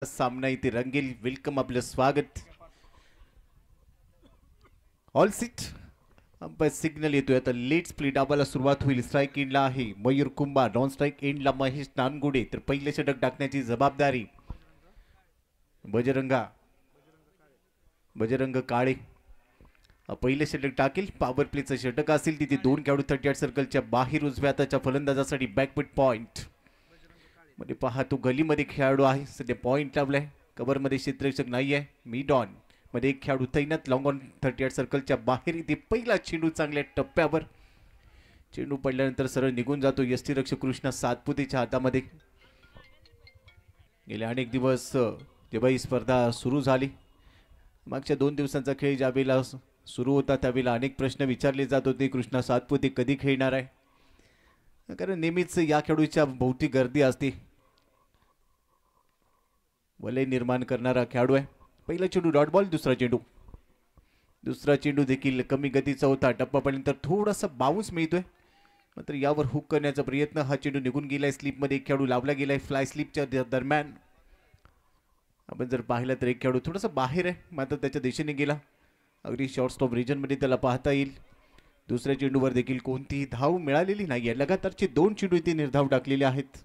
सामना इथे रंगील. वेलकम, आपलं स्वागत. ऑल सीट अंपायर सिग्नल येतोय. आता लेट स्प्लिट डाबाला सुरुवात होईल. स्ट्राईक एंडला आहे मयूर कुंभार, नॉन स्ट्राईक एंडला महेश नानगुडे. तर पहिले षटक टाकण्याची जबाबदारी बजरंग काळे पहिले षटक टाकेल. पॉवर प्लेचं षटक असेल तिथे दोन खेळाडू 38 सर्कलच्या बाहेर उजव्या हाताच्या फलंदाजासाठी बॅकफुट पॉइंट मध्ये पहा. तो गलीमध्ये खेळाडू आहे, सध्या पॉइंट लावलाय. कव्हरमध्ये क्षेत्ररक्षक नाही आहे. मिडॉन मध्ये एक खेळाडू तैनात. लॉंग ऑन 38 सर्कलच्या बाहेर. इथे पहिला चेंडू चांगल्या टप्प्यावर. चेंडू पडल्यानंतर सरळ निघून जातो यष्टीरक्षक कृष्णा सातपुतेच्या हातामध्ये. गेले अनेक दिवस जेव्हा ही स्पर्धा सुरू झाली, मागच्या 2 दिवसांचा खेळ ज्यावेळेला सुरू होता त्यावेळेला अनेक प्रश्न विचारले जात होते. कृष्णा सातपुते कधी खेळणार आहे, कारण नेहमीच या खेळाडूच्या भोवती गर्दी असते. वलय निर्माण करणारा खेळाडू आहे. पहिला चेंडू डॉट बॉल. दुसरा चेंडू देखील कमी गतीचा होता. टप्पा पडल्यानंतर थोडासा बाउन्स मिळतोय, मात्र यावर हुक करण्याचा प्रयत्न. हा चेंडू निघून गेलाय. स्लिपमध्ये एक खेळाडू लावला गेलाय. फ्लाय स्लिपच्या दरम्यान आपण जर पाहिलं तर एक खेळाडू थोडासा बाहेर आहे, मात्र त्याच्या दिशेने गेला. अगदी शॉर्ट स्टॉप रिजनमध्ये त्याला पाहता येईल. दुसऱ्या चेंडूवर देखील कोणतीही धाव मिळालेली नाहीये. लगातारचे 2 चेंडू इथे निर्धाव टाकलेले आहेत.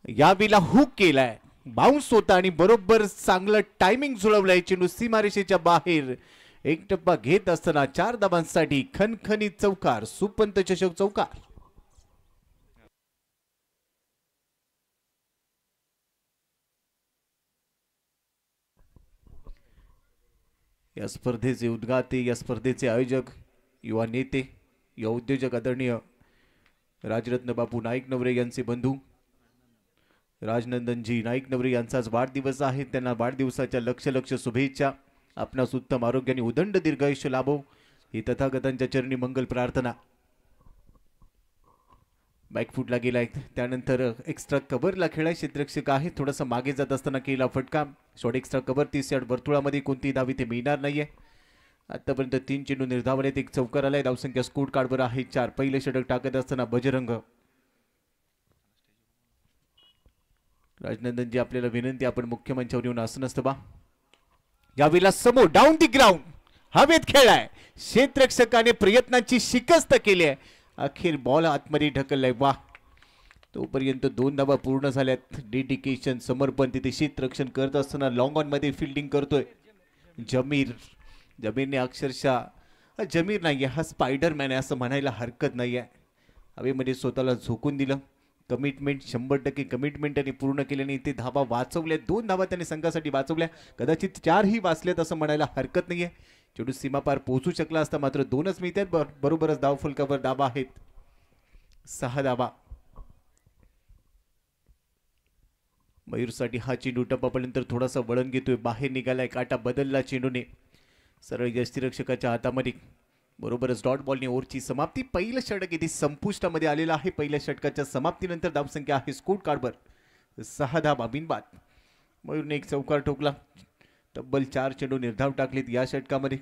यावेळेला हुक केलाय, बाउन्स होता आणि बरोबर चांगलं टायमिंग जुळवलंय. चेंडू सीमारेषेच्या बाहेर. एक टप्पा घेत असताना 4 धावांसाठी खणखणीत चौकार. सुपंत चषक चौकार. या स्पर्धेचे उद्घाते, या स्पर्धेचे आयोजक, युवा नेते, या उद्योजक आदरणीय राजरत्न बापू नाईक नवरे यांचे बंधू राजनंदनजी नाईक नवरे यांचा आज वाढदिवस आहे. त्यांना वाढदिवसाच्या लक्ष शुभेच्छा. आपणास उत्तम आरोग्याने उदंड दीर्घायुष्य लाभो ही तथागतांच्या चरणी मंगल प्रार्थना. बॅकफुटला गेलाय, त्यानंतर एक्स्ट्रा कव्हरला खेळाय. क्षेत्ररक्षक आहे. थोडासा मागे जात असताना केला फटका. Short extra cover. 30 यार्ड वर्तुळामध्ये कोणतीही धाव इथे मिळणार नाहीये. आतापर्यंत 3 चेंडू निर्धावलेत. एक चौकार आलाय. धावसंख्या स्कोर कार्डवर आहे 4. पहिले षटक टाकत असताना बजरंग. राजनंदनजी आपल्याला विनंती, आपण मुख्य मंचावर येऊन असं नसतं बा. यावेळेला समोर डाऊन दी ग्राउंड हवेत खेळाय. क्षेत्ररक्षकाने प्रयत्नांची शिकस्त केली आहे. अखेर बॉल आतमध्ये ढकललाय. वा, तोपर्यंत 2 धावा पूर्ण झाल्यात. डेडिकेशन, समर्पण तिथे क्षेत्ररक्षण करत असताना लॉंग ऑन मध्ये फिल्डिंग करतोय जमीरने अक्षरशः जमीर नाहीये, हा स्पायडरमॅन आहे असं म्हणायला हरकत नाहीये. हवेमध्ये स्वतःला झोकून दिलं. कमिटमेंट 100% कमिटमेंट त्यांनी पूर्ण केल्याने इथे धावा वाचवल्या. 2 धावा त्यांनी संघासाठी वाचवल्या. कदाचित 4 ही वाचल्यात असं म्हणायला हरकत नाहीये. चेंडू सीमापार पोहोचू शकला असता, मात्र 2च मिळतात. बरोबरच धाव फलकावर धावा आहेत 6 धावा. मयूरसाठी हा चेंडू टप्पापर्यंत थोडासा वळण घेतोय. बाहेर निघालाय. काटा बदलला चेंडूने. सरळ यष्टीरक्षकाच्या हातामध्ये. बरोबरच डॉट बॉलने ओव्हरची समाप्ती. पहिलं षटक इथे संपुष्टामध्ये आलेलं आहे. पहिल्या षटकाच्या समाप्तीनंतर धावसंख्या आहे स्कोर कार्डवर 6 धावा बिनबाद. मयूरने एक चौकार ठोकला. तब्बल 4 चेंडू निर्धाव टाकलेत या षटकामध्ये.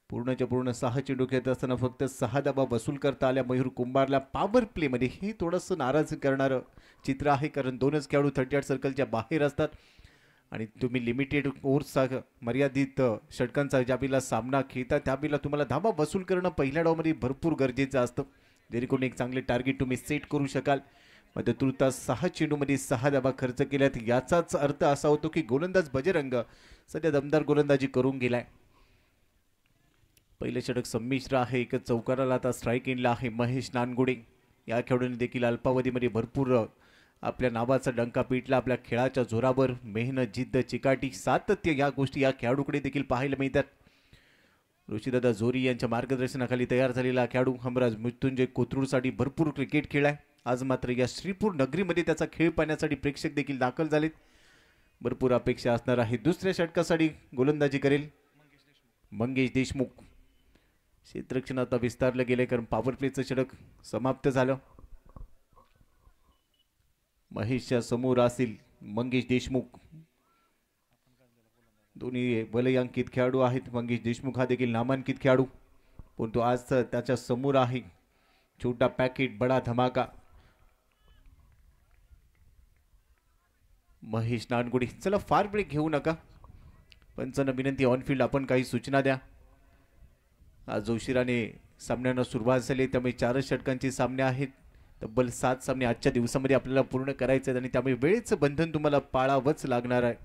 पूर्णच्या पूर्ण 6 चेंडू खेळत असताना फक्त 6 धावा वसूल करता आल्या मयूर कुंभारला. पॉवर प्ले मध्ये हे थोडंसं नाराज करणारं चित्र आहे, कारण 2च खेळाडू 38 सर्कलच्या बाहेर असतात आणि तुम्ही लिमिटेड ओव्हर्सचा मर्यादित षटकांचा ज्यावेळेला सामना खेळता त्यावेळेला तुम्हाला धावा वसूल करणं पहिल्या डावमध्ये भरपूर गरजेचं असतं, जेणेकरून एक चांगले टार्गेट तुम्ही सेट करू शकाल. मध्ये तुर्तास 6 चेंडूमध्ये 6 धावा खर्च केल्यात. याचाच अर्थ असा होतो की गोलंदाज बजरंग सध्या दमदार गोलंदाजी करून गेलाय. पहिले षटक संमिश्र आहे. एकच चौकाराला आता स्ट्राईक एंडला आहे महेश नानगुडे. या खेळाडूने देखील अल्पावधीमध्ये भरपूर आपल्या नावाचा डंका पिटला. आपल्या खेळाच्या जोरावर मेहनत, जिद्द, चिकाटी, सातत्य या गोष्टी या खेळाडूकडे देखील पाहायला मिळतात. ऋषीदादा जोरी यांच्या मार्गदर्शनाखाली तयार झालेला खेळाडू हमराज मृत्युंजय कोथरूडसाठी भरपूर क्रिकेट खेळाय. आज मात्र या श्रीपूर नगरीमध्ये त्याचा खेळ पाहण्यासाठी प्रेक्षक देखील दाखल झालेत. भरपूर अपेक्षा असणार आहे. दुसऱ्या षटकासाठी गोलंदाजी करेल मंगेश देशमुख. क्षेत्ररक्षण आता विस्तारलं गेलंय, कारण पॉवर प्लेचं षटक समाप्त झालं. महेशच्या समोर असेल मंगेश देशमुख. दोन्ही वलयांकित खेळाडू आहेत. मंगेश देशमुख हा देखील नामांकित खेळाडू, परंतु आज त्याच्या समोर आहे छोटा पॅकेट बडा धमाका. महेश नानगुडे. चला फार ब्रेक घेऊ नका, पंचांना विनंती ऑनफिल्ड आपण काही सूचना द्या. आज उशिराने सामन्यांना सुरुवात झाली, त्यामुळे 4च षटकांचे सामने आहेत. तब्बल 7 सामने आजच्या दिवसामध्ये आपल्याला पूर्ण करायचे आहेत आणि त्यामुळे वेळेचं बंधन तुम्हाला पाळावंच लागणार आहे.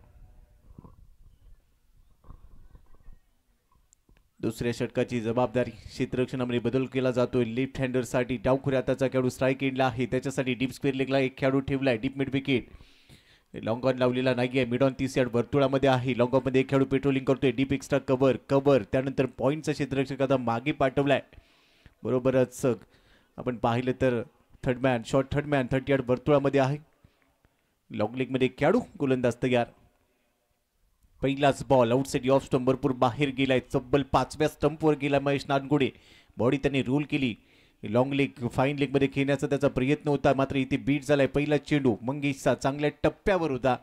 दुसऱ्या षटकाची जबाबदारी क्षेत्ररक्षणामध्ये बदल केला जातोय. लेफ्ट हँडरसाठी डावखुऱ्या हाताचा खेळाडू स्ट्राईक एंडला आहे, त्याच्यासाठी डीप स्क्वेअर लेगला एक खेळाडू ठेवलाय. Deep mid wicket long on लावलेला नाहीये. मिड ऑन 30 यार्ड वर्तुळामध्ये आहे. लॉंग ऑन मध्ये एक खेळाडू पेट्रोलिंग करतोय. डीप एक्स्ट्रा कव्हर त्यानंतर पॉईंटचा क्षेत्ररक्षक आता मागे पाठवलाय. बरोबरच आपण पाहिलं तर थर्ड मॅन 30 यार्ड वर्तुळामध्ये आहे. लॉंग लेग मध्ये खेळाडू गोलंदाज तयार. पहिलाच बॉल आउटसाइड ऑफ स्टंप भरपूर बाहेर गेलाय. तब्बल 5व्या स्टंपवर गेला महेश नानगुडे. बॉडी त्यांनी रोल केली. लॉंग लेग फाईन लेग मध्ये खेळण्याचा त्याचा प्रयत्न होता, मात्र इथे बीट झालाय. पहिला चेंडू मंगेशचा चांगल्या टप्प्यावर होता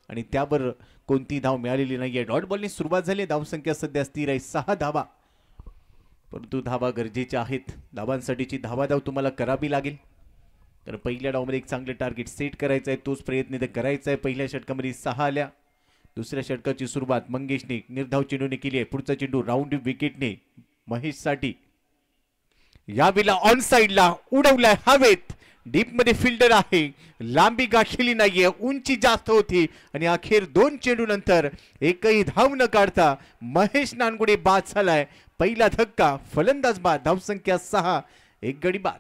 आणि त्यावर कोणती धाव मिळालेली नाहीये. डॉट बॉलने सुरुवात झाली. धावसंख्या सध्या स्थिर आहे 6 धावा, परंतु धावा गरजेच्या आहेत. धावांसाठीची धावाधाव तुम्हाला करावी लागेल. तर पहिल्या डावमध्ये एक चांगले टार्गेट सेट करायचं आहे, तोच प्रयत्न इथे करायचा आहे. पहिल्या षटकामध्ये 6 आल्या. दुसऱ्या षटकाची सुरुवात मंगेशने निर्धाव चेंडूने केली आहे. पुढचा चेंडू राऊंड विकेटने महेशसाठी. यावेळेला ऑन साइडला उडवलाय हवेत. डीप मध्ये फिल्डर आहे, लांबी गाठलेली नाहीये, उंची जास्त होती आणि अखेर 2 चेंडू नंतर एकही धाव न काढता महेश नानगुडे बाद झालाय. पहिला धक्का, फलंदाज बाद. धावसंख्या 6, एक गडी बाद.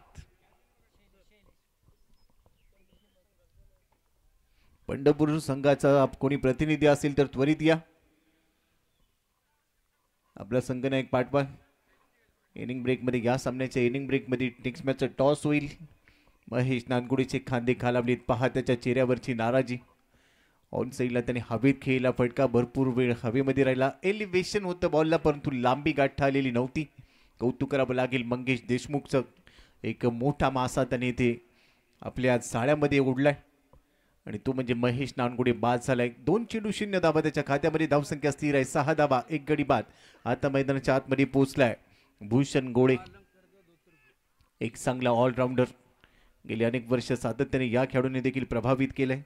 पंढरपूर संघाचा कोणी प्रतिनिधी असेल तर त्वरित या. आपला संघनायक पाठवा. इनिंग ब्रेक मध्ये या सामन्याच्या इनिंग ब्रेक मध्ये नेक्स्ट मॅचचा टॉस होईल. महेश नानगुडेचे खांदे खालावलेत, पहा त्याच्या चेहऱ्यावरची नाराजी. ऑन साईडला त्याने हवेत खेळला. फटका भरपूर वेळ हवेमध्ये राहिला. एलिव्हेशन होतं बॉलला, परंतु लांबी गाठता आलेली नव्हती. कौतुक करावं लागेल मंगेश देशमुखचं. एक मोठा मासा त्याने इथे आपल्या जाळ्यामध्ये उडलाय आणि तो म्हणजे महेश नानगुडे बाद झालाय. 2 चेंडू 0 धावा त्याच्या खात्यामध्ये. धावसंख्या स्थिर आहे 6 धावा, एक गडी बाद. आता मैदानाच्या आतमध्ये पोहोचलाय भूषण गोळे, एक चांगला ऑलराऊंडर. गेली अनेक वर्ष सातत्याने या खेळाडूने देखील प्रभावित केलंय.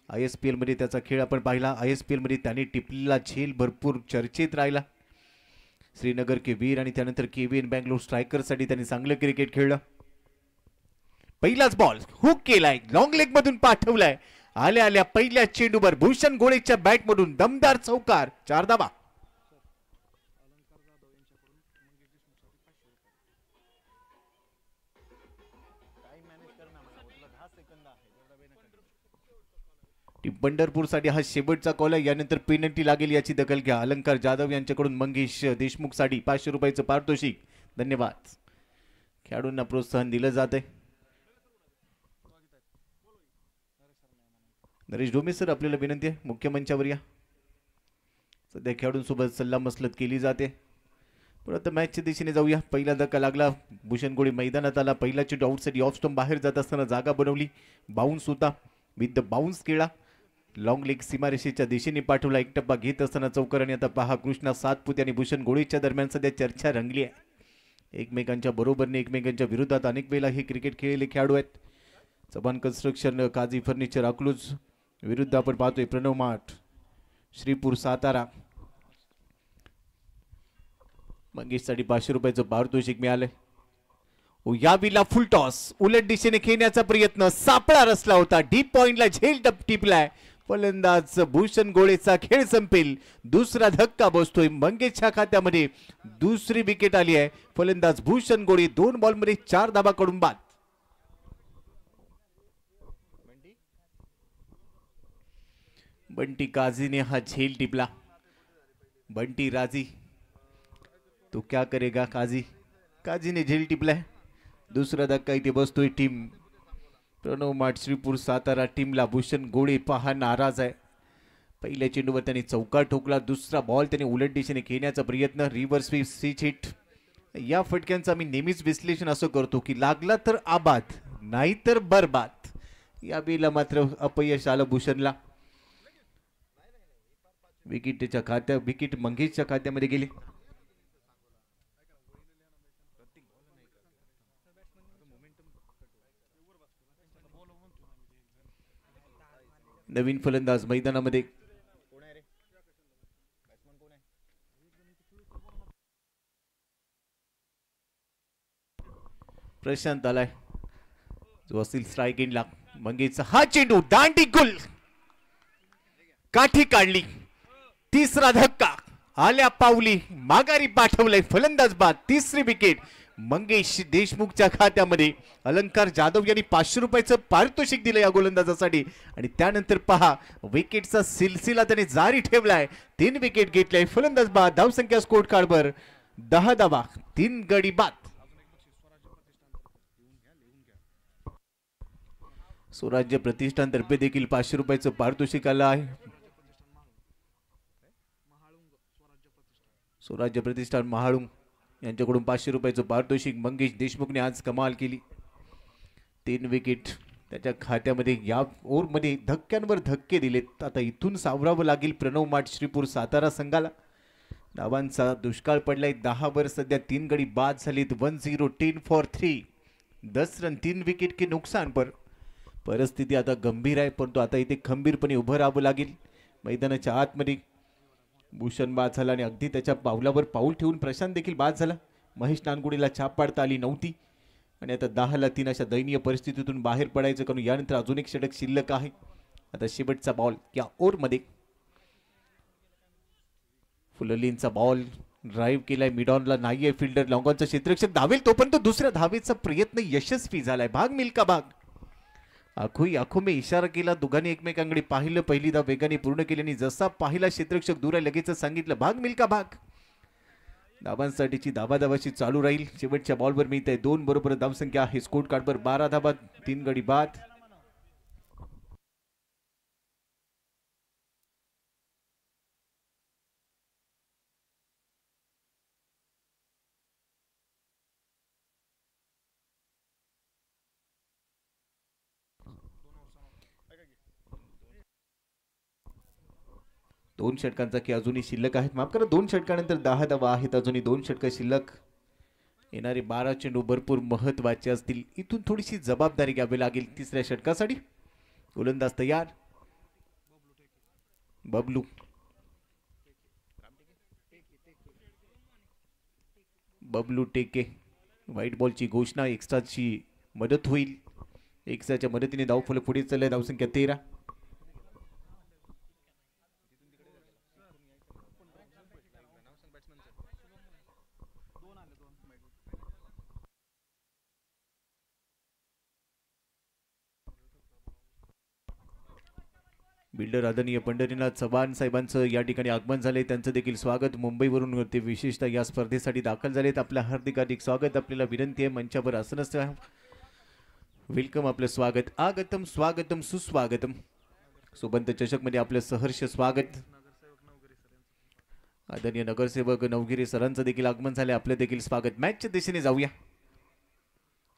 ISPL मध्ये त्याचा खेळ आपण पाहिला. ISPL मध्ये त्याने टिपलेला झेल भरपूर चर्चेत राहिला. श्रीनगर के वीर आणि त्यानंतर KVN बँगलोर स्ट्रायकरसाठी त्यांनी चांगलं क्रिकेट खेळलं. पहिलाच बॉल हुक केलाय, लॉंग लेग मधून पाठवलाय. आल्या आल्या पहिल्या चेंडूवर भूषण गोळेच्या बॅट मधून दमदार चौकार, 4 धावा. पंढरपूरसाठी हा शेवटचा कॉल आहे. यानंतर पेनल्टी लागेल, याची दखल घ्या. अलंकार जाधव यांच्याकडून मंगेश देशमुखसाठी 500 रुपयाचं पारितोषिक. धन्यवाद. खेळाडूंना प्रोत्साहन दिलं जात आहे. नरेश डोमे सर, आपल्याला विनंती आहे, मुख्य मंचावर या. सध्या खेळाडूंसोबत सल्लामसलत केली जाते. पण आता मॅचच्या दिशेने जाऊया. पहिला धक्का लागला, भूषण गोळे मैदानात आला. पहिला चेंडू आउटसाइड ऑफ स्टंप बाहेर जात असताना जागा बनवली. बाउन्स होता, विथ द बाउन्स केला. लॉंग लेग सीमारेषेच्या दिशेने पाठवला. एक टप्पा घेत असताना चौकार. आणि आता पहा, कृष्णा सातपुते आणि भूषण गोळेच्या दरम्यान सध्या चर्चा रंगली आहे. एकमेकांच्या बरोबरने एकमेकांच्या विरोधात अनेक वेळेला हे क्रिकेट खेळलेले खेळाडू आहेत. चव्हाण कन्स्ट्रक्शन, काझी फर्निचर अकलूज विरुद्ध आपण पाहतोय प्रणव माठ, श्रीपूर सातारा. मंगेशसाठी 500 रुपयाचं पारितोषिक मिळालंय. याविला फुल टॉस, उलट दिशेने खेळण्याचा प्रयत्न, सापळा रचला होता. डीप पॉइंटला झेल टिपलाय. फलंदाज भूषण गोळेचा खेळ संपेल. दुसरा धक्का बसतोय मंगेशच्या खात्यामध्ये. दुसरी विकेट आली आहे. फलंदाज भूषण गोळे 2 बॉलमध्ये 4 धावा कडून बाद. बंटी काझीने हा झेल टिपला. बंटी राजी, तो क्या करेगा काझी. काझीने झेल टिपलाय. दुसरा धक्का इथे बसतोय टीम प्रणव माठ श्रीपूर सातारा टीमला. भूषण गोळे पहा नाराज आहे. पहिल्या चेंडूवर त्यांनी चौकार ठोकला. दुसरा बॉल त्यांनी उलट दिशेने खेळण्याचा प्रयत्न, रिव्हर्स स्विच हिट. या फटक्यांचं आम्ही नेहमीच विश्लेषण असं करतो की लागला तर आबाद, नाही तर बरबाद. या वेळेला मात्र अपयश आलं भूषणला. विकेट मंगेशच्या खात्यामध्ये गेली. नवीन फलंदाज मैदानामध्ये प्रशांत आलाय, जो असेल स्ट्राईक एंडला. मंगेशचा हा चेंडू दांडी गुल, काठी काढली, तिसरा धक्का आल्या पावली, माघारी पाठवलंय फलंदाज बाद. तिसरी विकेट मंगेश देशमुखच्या खात्यामध्ये. अलंकार जाधव यांनी 500 रुपयाचं पारितोषिक दिलं या गोलंदाजासाठी. आणि त्यानंतर पहा, विकेटचा सिलसिला त्याने जारी ठेवलाय. 3 विकेट घेतले, फलंदाज बाद. धावसंख्या स्कोर कार्डवर 10 धावा, 3 गडी बाद. स्वराज्य प्रतिष्ठानतर्फे देखील 500 रुपयाचं पारितोषिक आलं आहे. स्वराज्य प्रतिष्ठान महाळुंग यांच्याकडून 500 रुपयाचं पारितोषिक. मंगेश देशमुखने आज कमाल केली, 3 विकेट त्याच्या खात्यामध्ये. या ओव्हरमध्ये धक्क्यांवर धक्के दिलेत. आता इथून सावरावं लागेल प्रणव माठ श्रीपूर सातारा संघाला. धावांचा दुष्काळ पडलाय. 10 वर सध्या 3 गडी बाद झालीत. 1-0, 10 for 3, 10 रन, 3 विकेट के नुकसान पर. परिस्थिती आता गंभीर आहे, परंतु आता इथे खंबीरपणे उभं राहावं लागेल. मैदानाच्या आतमध्ये भूषण बाद झाला आणि अगदी त्याच्या पावलावर पाऊल ठेवून प्रशांत देखील बाद झाला. महेश नानगुडेला छाप पाडता आली नव्हती आणि आता 10ला 3 अशा दयनीय परिस्थितीतून बाहेर पडायचं, कारण यानंतर अजून एक षटक शिल्लक आहे. आता शेवटचा बॉल या ओव्हरमध्ये. फुललींचा बॉल ड्राईव्ह केलाय, मिडॉनला नाहीये फिल्डर. लॉंगॉनचा क्षेत्ररक्षक धावेल तोपर्यंत दुसऱ्या धावेचा प्रयत्न यशस्वी झालाय. भाग मिल्का भाग. आखो में इशारा केला. दोघांनी एकमेकांकडे पाहिलं. पहिली धाव वेगाने पूर्ण केल्याने जसा पाहिला क्षेत्ररक्षक दूर आहे लगेच सांगितलं भाग मिल्का भाग. धावांसाठीची धावाधावाची चालू राहील. शेवटच्या बॉलवर मिळत आहे 2 बरोबर धावसंख्या आहे स्कोर कार्डवर 12 धावा, 3 गडी बाद. दोन षटकांचा की अजूनही शिल्लक आहेत. माफ करा, 2 षटकानंतर 10 धावा आहेत. अजूनही 2 षटक शिल्लक. येणारे 12 चेंडू भरपूर महत्वाचे असतील. इथून थोडीशी जबाबदारी घ्यावी लागेल तिसऱ्या षटकासाठी. गोलंदाज तयार. बबलू टेके. व्हाईट बॉलची घोषणा. एक्स्ट्राची मदत होईल. एक्स्ट्राच्या मदतीने धावफलक पुढे चाललाय. धावसंख्या 13. बिल्डर आदरणीय पंढरीनाथ चव्हाण साहेबांचं या ठिकाणी आगमन झाले. त्यांचं देखील स्वागत. मुंबईवरून ते विशेषतः या स्पर्धेसाठी दाखल झालेत. आपलं हार्दिक स्वागत. आपल्याला विनंती आहे मंचावर आसनस्थ. वेलकम, आपलं स्वागत. आगतम स्वागतम सुस्वागतम. सुबंत चषक मध्ये आपलं सहर्ष स्वागत. आदरणीय नगरसेवक नवगिरे सरांचं देखील आगमन झाले. आपलं देखील स्वागत. मॅचच्या दिशेने जाऊया.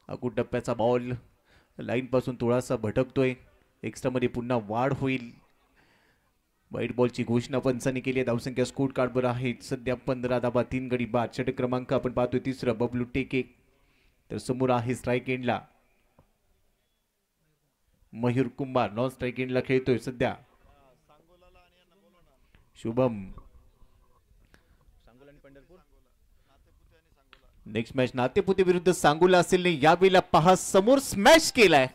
अकुट टप्प्याचा बॉल लाईन पासून थोडासा भटकतोय. एक्स्ट्रा मध्ये पुन्हा वाढ होईल. व्हाईट बॉलची घोषणा पंचांनी केली आहे. धावसंख्या स्कोर कार्डवर आहे सध्या 15 धावा, 3 गडी बाद. षटक क्रमांक आपण पाहतोय 3. बबलू टेके. तर समोर आहे स्ट्राईक एंडला मयूर कुंभार. नॉन स्ट्राईक एंडला खेळतोय सध्या शुभम. नेक्स्ट मॅच नातेपुते विरुद्ध सांगोला असेल. यावेळेला पहा, समोर स्मॅश केलाय,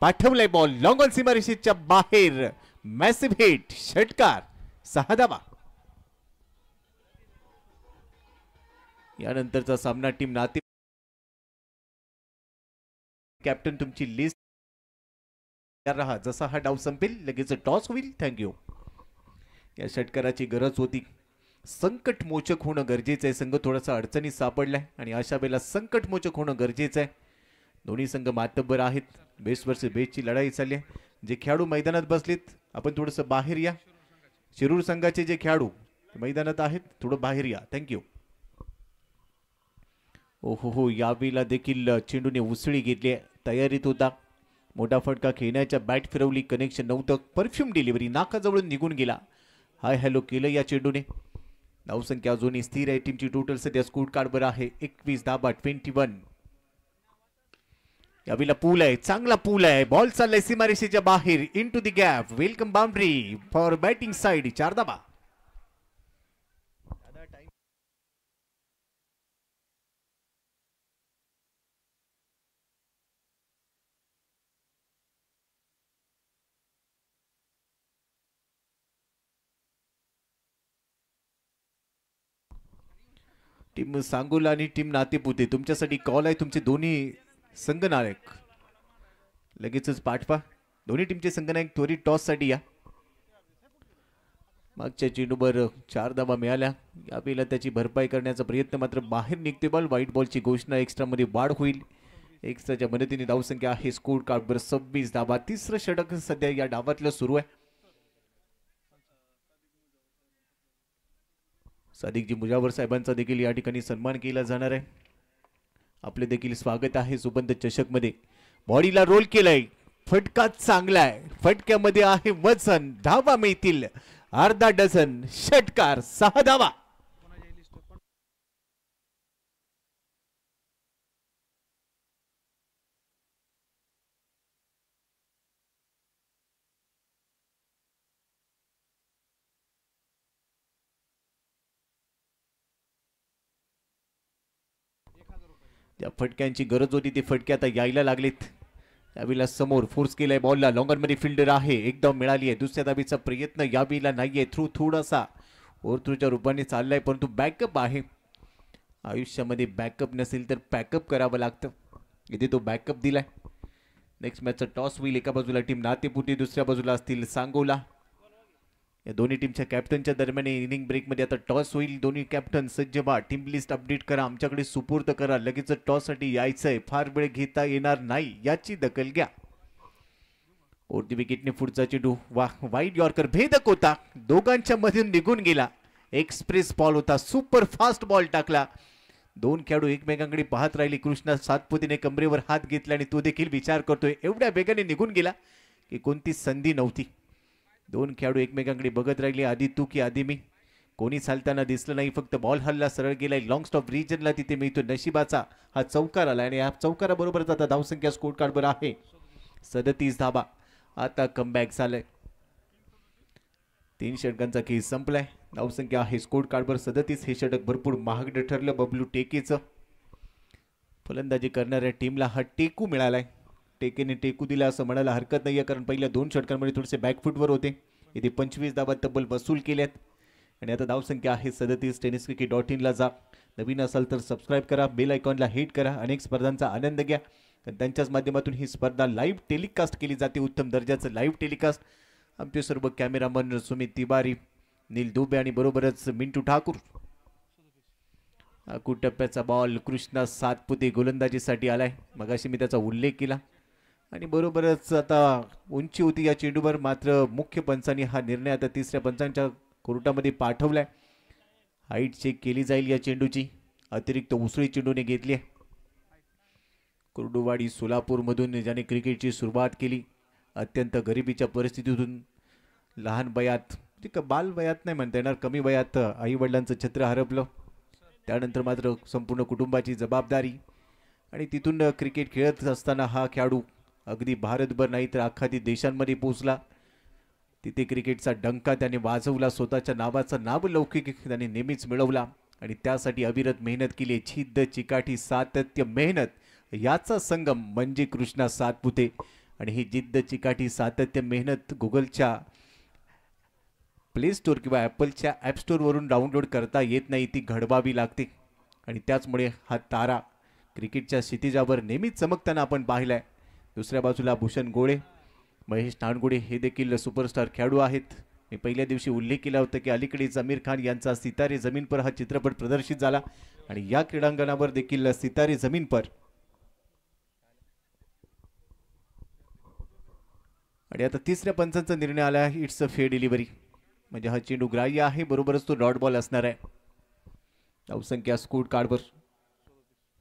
पाठवलाय बॉल लॉंग ऑन सीमारेषेच्या बाहेर. मॅसिव्ह हिट, षटकार, 6 धावा. यानंतरचा सामना टीम नाते. कॅप्टन तुमची लिस्ट रहा. जसा हा डाव संपेल लगेच टॉस होईल. थँक्यू. या षटकाराची गरज होती. संकट मोचक होणं गरजेचं आहे. संघ थोडासा अडचणीत सापडलाय आणि अशा वेळेला संकट मोचक होणं गरजेचं आहे. दोन्ही संघ मातब्बर आहेत. बेस्ट वर्सेस बेस्टची लढाई चालली आहे. जे खेळाडू मैदानात बसलेत आपण थोडंसं बाहेर या. शिरूर संघाचे जे खेळाडू मैदानात आहेत थोडं बाहेर या. थँक्यू. ओहो, यावेळेला देखील चेंडूने उसळी घेतली. तयारीत होता. मोठा फटका खेळण्याच्या बॅट फिरवली. कनेक्शन नव्हतं. परफ्यूम डिलिव्हरी नाकाजवळून निघून गेला. हाय हॅलो केलं या चेंडूने. धावसंख्या अजूनही स्थिर आहे. टीमची टोटल सध्या स्कोर कार्डवर आहे 21 धावा, 21. यावेळेला पूल आहे, चांगला पूल आहे, बॉल चाललाय सीमारेषेच्या बाहेर into the gap. Welcome boundary for batting side. 4 धावा. टीम सांगोला आणि टीम नातेपुते तुमच्यासाठी कॉल आहे. तुमचे दोन्ही संघनायक लगेचच पाठवा. दोन्ही टीमचे संघनायक त्वरित टॉस साठी या. मागच्या चेंडूवर 4 धावा मिळाल्या. यावेळेला त्याची भरपाई करण्याचा प्रयत्न मात्र बाहेर निघते बॉल. व्हाईट बॉलची घोषणा. एक्स्ट्रा मध्ये वाढ होईल. एक्स्ट्राच्या मदतीने धावसंख्या आहे स्कोर कार्डवर 26 धावा. तिसरं षटक सध्या या डावातलं सुरू आहे. सादिकजी मुजावर साहेबांचा देखील या ठिकाणी सन्मान केला जाणार आहे. आपले देखील स्वागत आहे सुबंध चषक मध्ये. बॉडीला रोल केलाय, फटका चांगला आहे, फटक्यामध्ये आहे वजन. धावा मिळतील अर्धा डझन. षटकार 6 धावा. त्या फटक्यांची गरज होती, ते फटके आता यायला लागलेत. यावेळेला समोर फोर्स केलाय बॉलला. लॉंगर मध्ये फिल्डर आहे, एकदम मिळाली आहे. दुसऱ्या धाबीचा प्रयत्न यावेळेला नाहीये. थ्रू थोडासा ओव्हरथ्रूच्या रूपाने चाललाय, परंतु बॅकअप आहे. आयुष्यामध्ये बॅकअप नसेल तर पॅकअप करावं लागतं. इथे तो बॅकअप दिलाय. नेक्स्ट मॅचचा टॉस होईल. एका बाजूला टीम नातेपुते, दुसऱ्या बाजूला असतील सांगोला. या दोन्ही टीमच्या कॅप्टनच्या दरम्यान इनिंग ब्रेकमध्ये आता टॉस होईल. दोन्ही कॅप्टन सज्ज व्हा. टीम लिस्ट अपडेट करा, आमच्याकडे सुपूर्द करा. लगेच टॉससाठी यायचंय, फार वेळ घेता येणार नाही, याची दखल घ्या. ओरती विकेटने पुढचा चेंडू. वाईड यॉर्कर भेदक होता, दोघांच्या मधून निघून गेला. एक्सप्रेस बॉल होता, सुपर फास्ट बॉल टाकला. दोन खेळाडू एकमेकांकडे पाहत राहिले. कृष्णा सातपुतेने कमरेवर हात घेतला आणि तो देखील विचार करतोय. एवढ्या वेगाने निघून गेला की कोणती संधी नव्हती. दोन खेळाडू एकमेकांकडे बघत राहिले, आधी तू की आधी मी. कोणी चालताना दिसलं नाही, फक्त बॉल हल्ला सरळ गेलाय. लॉंग स्टॉप रिजनला तिथे मिळतो. नशिबाचा हा चौकार आला आणि या चौकाराबरोबरच आता धावसंख्या स्कोर कार्डवर आहे 37 धावा. आता कमबॅक झालंय. 3 षटकांचा खेळ संपलाय. धावसंख्या आहे स्कोर कार्डवर 37. हे षटक भरपूर महागडं ठरलं बबलू टेकेचं. फलंदाजी करणाऱ्या टीमला हा टेकू मिळालाय. टेकेने टेकू दिला असं म्हणायला हरकत नाहीये, कारण पहिल्या 2 षटकांमध्ये थोडेसे बॅकफुटवर होते. इथे 25 धावा तब्बल वसूल केल्यात आणि आता धावसंख्या आहे 37. tenniscricket.in ला जा. नवीन असाल तर सबस्क्राईब करा, बेल आयकॉनला हिट करा. अनेक स्पर्धांचा आनंद घ्या. त्यांच्याच माध्यमातून ही स्पर्धा लाईव्ह टेलिकास्ट केली जाते. उत्तम दर्जाचं लाईव्ह टेलिकास्ट. आमचे सर्व कॅमेरामन सुमित तिवारी, नील दुबे आणि बरोबरच मिंटू ठाकूर. टप्प्याचा बॉल कृष्णा सातपुते गोलंदाजीसाठी आलाय. मगाशी मी त्याचा उल्लेख केला आणि बरोबरच आता उंची होती या चेंडूवर. मात्र मुख्य पंचांनी हा निर्णय आता तिसऱ्या पंचांच्या कोर्टामध्ये पाठवलाय. हाईट चेक केली जाईल या चेंडूची. अतिरिक्त उसळी चेंडूने घेतली आहे. कुर्डुवाडी सोलापूरमधून ज्याने क्रिकेटची सुरुवात केली, अत्यंत गरिबीच्या परिस्थितीतून लहान वयात, म्हणजे बाल वयात नाही म्हणता येणार, कमी वयात आई वडिलांचं छत्र हरपलं. त्यानंतर मात्र संपूर्ण कुटुंबाची जबाबदारी आणि तिथून क्रिकेट खेळत असताना हा खेळाडू अगदी भारतभर नाही तर अख्खा देशांमध्ये पोहोचला. तिथे क्रिकेटचा डंका त्याने वाजवला. स्वतःच्या नावाचा नावलौकिक त्याने नेहमीच मिळवला आणि त्यासाठी अविरत मेहनत केली. जिद्द, चिकाटी, सातत्य, मेहनत याचा संगम म्हणजे कृष्णा सातपुते. आणि ही जिद्द, चिकाटी, सातत्य, मेहनत गुगलच्या प्ले स्टोअर किंवा ॲपलच्या ॲप स्टोअरवरून डाउनलोड करता येत नाही, ती घडवावी लागते. आणि त्याचमुळे हा तारा क्रिकेटच्या क्षितिजावर नेहमीच चमकताना आपण पाहिलाय. दुसऱ्या बाजूला भूषण गोळे, महेश नानगुडे हे देखील सुपरस्टार खेळाडू आहेत. मी पहिल्या दिवशी उल्लेख केला होता की अलीकडेच आमिर खान यांचा सितारे जमीन पर हा चित्रपट प्रदर्शित झाला आणि या क्रीडांगणावर देखील सितारे जमीन पर. आणि आता तिसऱ्या पंचांचा निर्णय आला आहे. इट्स अ फेअर डिलिव्हरी, म्हणजे हा चेंडू ग्राह्य आहे. बरोबरच तो डॉट बॉल असणार आहे. धावसंख्या स्कोर कार्डवर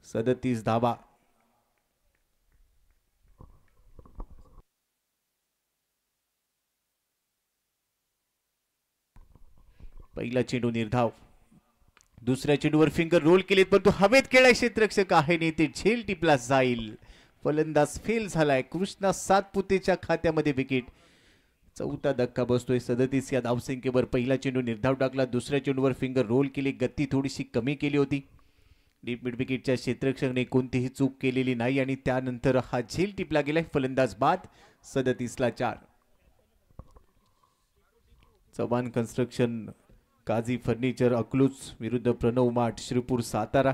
37 धावा. पहिला चेंडू निर्धाव. दुसऱ्या चेंडूवर फिंगर रोल केलेत, पण तो हवेत खेळाय क्षेत्ररक्षक आहे नाही, ते झेल टिपला जाईल. फलंदाज फेल झालाय. कृष्णा सातपुतेच्या खात्यामध्ये विकेट. चौथा धक्का बसतोय 37 या धावसंख्येवर. पहिला चेंडू निर्धाव टाकला, दुसऱ्या चेंडूवर फिंगर रोल केली, गती थोडीशी कमी केली होती. डीप मिड विकेटच्या क्षेत्ररक्षकाने कोणतीही चूक केलेली नाही आणि त्यानंतर हा झेल टिपला गेलाय. फलंदाज बाद. 37 ला 4. चव्हाण कन्स्ट्रक्शन काझी फर्निचर अकलूज विरुद्ध प्रणव माठ श्रीपूर सातारा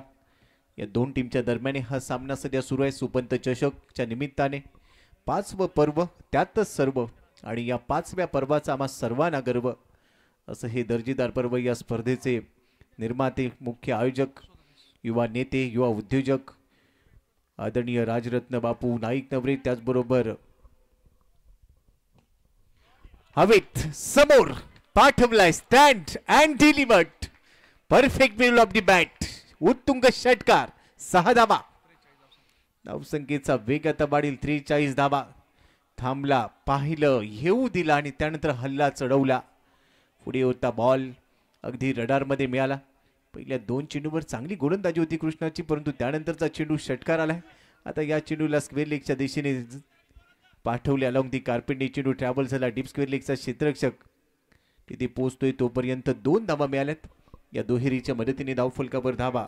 या दोन टीमच्या दरम्यान हा सामना सध्या सुरू आहे. सुपंत चषकच्या निमित्ताने 5वं पर्व त्यातच सर्व आणि या 5व्या पर्वाचा आम्हा सर्वांना गर्व असं हे दर्जेदार पर्व. या स्पर्धेचे निर्माते, मुख्य आयोजक, युवा नेते, युवा उद्योजक आदरणीय राजरत्न बापू नाईक नवरे, त्याचबरोबर हवेत समोर पाठवलाय stand and delivered. Perfect middle of the bat. उत्तुंग षटकार. 6 धावा. धावसंख्येचा वेग आता वाढील. 43 धावा. थांबला, पाहिलं, येऊ दिला आणि त्यानंतर हल्ला चढवला. पुढे होता बॉल अगदी रडारमध्ये मिळाला. पहिल्या 2 चेंडूवर चांगली गोलंदाजी होती कृष्णाची, परंतु त्यानंतरचा चेंडू षटकार आलाय. आता या चेंडूला स्क्वेअर लेगच्या दिशेने पाठवले. अलॉंग दी कार्पेटने चेंडू ट्रॅव्हल झाला. डीप स्क्वेअर लेगचा क्षेत्ररक्षक तिथे पोहोचतोय तोपर्यंत 2 धावा मिळाल्यात. या दुहेरीच्या मदतीने धावफलकावर धावा.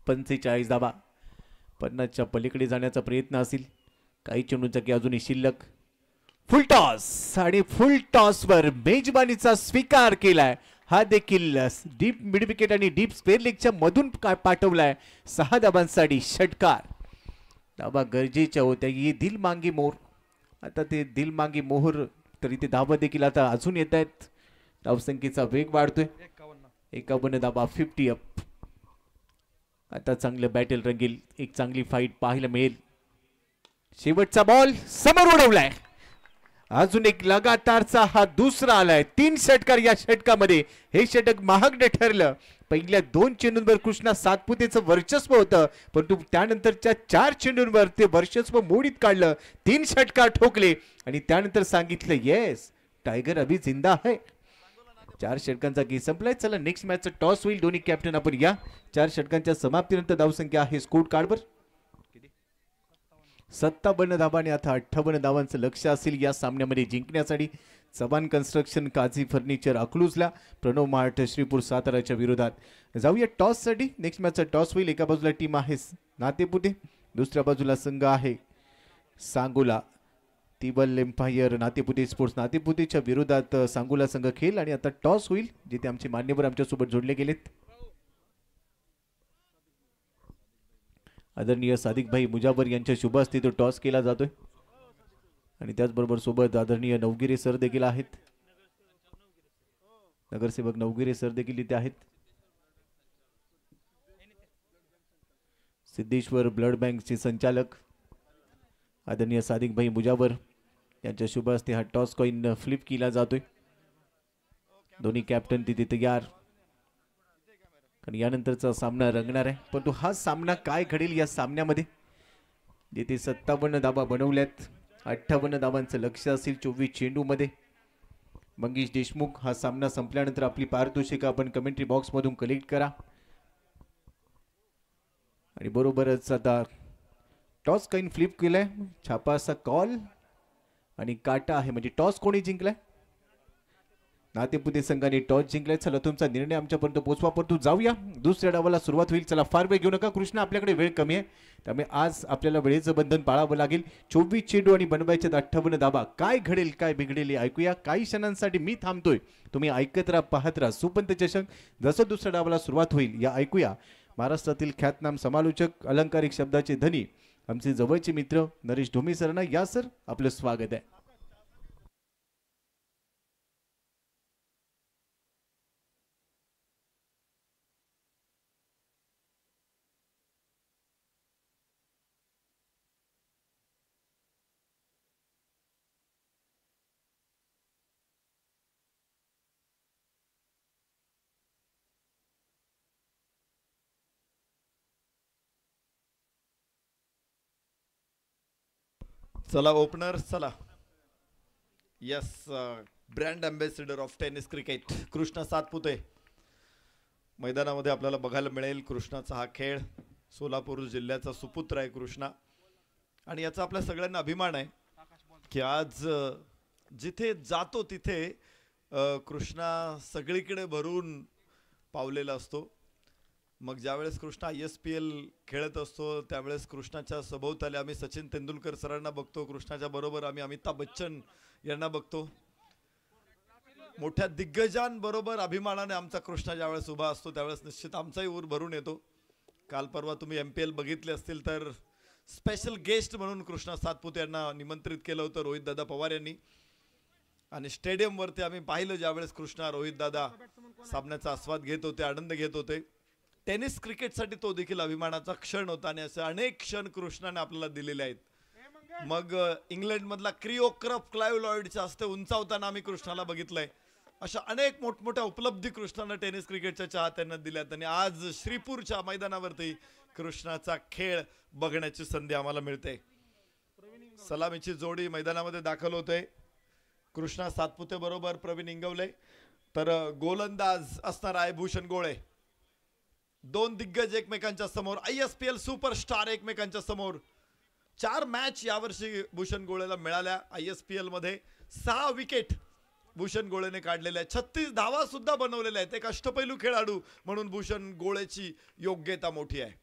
45 धावा. 50च्या पलीकडे जाण्याचा प्रयत्न असेल. काही चेंडूंचा की अजूनही शिल्लक. फुल टॉस आणि फुल टॉसवर मेजबानीचा स्वीकार केलाय. हा देखील डीप मिड विकेट आणि डीप स्क्वेअर लेगच्या मधून पाठवलाय. 6 धावांसाठी षटकार. धावा गरजेच्या होत्या. ये दिल मांगी मोर. आता ते दिल मांगी मोहर तरी ते धावा देखील आता अजून येत आहेत. धावसंख्येचा वेग वाढतोय. 51 धावा. 50 अप. आता चांगलं बॅटल रंगील. एक चांगली फाईट पाहायला मिळेल. शेवटचा बॉल समोर उडवलाय. अजून एक लगातारचा हा दुसरा आलाय. 3 षटकार या षटकामध्ये. हे षटक महागडे ठरलं. पहिल्या 2 चेंडूंवर कृष्णा सातपुतेचं वर्चस्व होतं, परंतु त्यानंतरच्या 4 चेंडूंवर ते वर्चस्व मोडीत काढलं. 3 षटकार ठोकले आणि त्यानंतर सांगितलं येस टायगर अभी जिंदा है. 4 षटकांचा गेम संपलाय. चला नेक्स्ट मॅचचा टॉस होईल. दोन्ही कॅप्टन आपण या. 4 षटकांच्या समाप्तीनंतर धावसंख्या आहे स्कोर कार्डवर 57 धावा आणि आता 58 धावांचं लक्ष असेल या सामन्यामध्ये जिंकण्यासाठी. चव्हाण कन्स्ट्रक्शन काझी फर्निचर अकलूजला, प्रणव मार्ट श्रीपूर साताराच्या विरोधात. जाऊया टॉस साठी. नेक्स्ट मॅचचा टॉस होईल. एका बाजूला टीम आहे नातेपुते, दुसऱ्या बाजूला संघ आहे सांगोला. तिबल एम्पायर नातेपुते स्पोर्ट्स नातेपुतेच्या विरोधात सांगोला संघ खेळ आणि आता टॉस होईल जिथे आमचे मान्यवर आमच्यासोबत जोडले गेलेत. आदरणीय सादिक भाई मुजावर यांच्या शुभ हस्ते तो टॉस केला जातोय आणि त्याचबरोबर सोबत आदरणीय नवगिरे सर देखील आहेत. नगरसेवक नवगिरे सर देखील इथे आहेत. सिद्धेश्वर ब्लड बँकचे संचालक आदरणीय सादिक भाई मुजावर यांच्या शुभ हस्ते हा टॉस कॉइन फ्लिप केला जातोय. दोन्ही कॅप्टन तिथे तयार आणि यानंतरचा सामना रंगणार आहे. परंतु हा सामना काय घडेल या सामन्यामध्ये जिथे 57 धावा बनवल्यात. 58 धावांचं लक्ष असेल 24 चेंडूमध्ये. मंगेश देशमुख हा सामना संपल्यानंतर आपली पारितोषिक आपण कमेंट्री बॉक्स मधून कलेक्ट करा. आणि बरोबरच आता टॉस कॉइन फ्लिप केलाय. छापा असा कॉल आणि काटा आहे म्हणजे टॉस कोणी जिंकलाय? नातेपुते संघाने टॉस जिंकलाय. चला तुमचा निर्णय आमच्यापर्यंत पोहोचवा. परंतु जाऊया दुसऱ्या डावाला सुरुवात होईल. चला फार वेळ घेऊ नका कृष्णा, आपल्याकडे वेळ कमी आहे त्यामुळे आज आपल्याला वेळेचं बंधन पाळावं लागेल. 24 चेंडू आणि बनवायचे 58 धावा. काय घडेल काय बिघडेल ऐकूया. काही क्षणांसाठी मी थांबतोय. तुम्ही ऐकत राहा, पाहत राहा. सुपंत चषक जसं दुसऱ्या डावाला सुरुवात होईल या ऐकूया. महाराष्ट्रातील ख्यातनाम समालोचक, अलंकारिक शब्दाचे धनी, आमचे जवळचे मित्र नरेश ढोमे सरांना या सर आपलं स्वागत आहे. चला ओपनर चला. Yes, brand ambassador of tennis cricket Krishna Satpute मैदानामध्ये आपल्याला बघायला मिळेल. कृष्णाचा हा खेळ सोलापूर जिल्ह्याचा सुपुत्र आहे कृष्णा. आणि याचा आपल्या सगळ्यांना अभिमान आहे की आज जिथे जातो तिथे कृष्णा सगळीकडे भरून पावलेला असतो. मग ज्यावेळेस कृष्णा ISPL खेळत असतो त्यावेळेस कृष्णाच्या सभोवताली आम्ही सचिन तेंडुलकर सरांना बघतो, कृष्णाच्या बरोबर आम्ही अमिताभ बच्चन यांना बघतो. मोठ्या दिग्गजांबरोबर अभिमानाने आमचा कृष्णा ज्यावेळेस उभा असतो त्यावेळेस निश्चित आमचाही ऊर भरून येतो. काल परवा तुम्ही MPL बघितले असतील तर स्पेशल गेस्ट म्हणून कृष्णा सातपुते यांना निमंत्रित केलं होतं रोहित दादा पवार यांनी. आणि स्टेडियमवरती आम्ही पाहिलं ज्यावेळेस कृष्णा रोहित दादा सामन्याचा आस्वाद घेत होते, आनंद घेत होते. टेनिस क्रिकेटसाठी तो देखील अभिमानाचा क्षण होता आणि असे अनेक क्षण कृष्णाने आपल्याला दिलेले आहेत. मग इंग्लंडमधला क्रिओक्रफ क्लाइव्ह लॉइडच्या हस्ते उंचावताना आम्ही कृष्णाला बघितलंय. अशा अनेक मोठमोठ्या उपलब्धी कृष्णानं टेनिस क्रिकेटच्या चाहत्यांना दिल्यात आणि आज श्रीपूरच्या मैदानावरती कृष्णाचा खेळ बघण्याची संधी आम्हाला मिळते. सलामीची जोडी मैदानामध्ये दाखल होते कृष्णा सातपुते बरोबर प्रवीण इंगवले. तर गोलंदाज असणार आहे भूषण गोळे. दोन दिग्गज एकमेकांच्या समोर, ISPL सुपरस्टार एकमेकांच्या समोर. 4 मॅच यावर्षी भूषण गोळेला मिळाल्या. ISPL मध्ये 6 विकेट भूषण गोळेने काढलेल्या, 36 धावा सुद्धा बनवलेल्या आहेत. एक अष्टपैलू खेळाडू म्हणून भूषण गोळेची योग्यता मोठी आहे.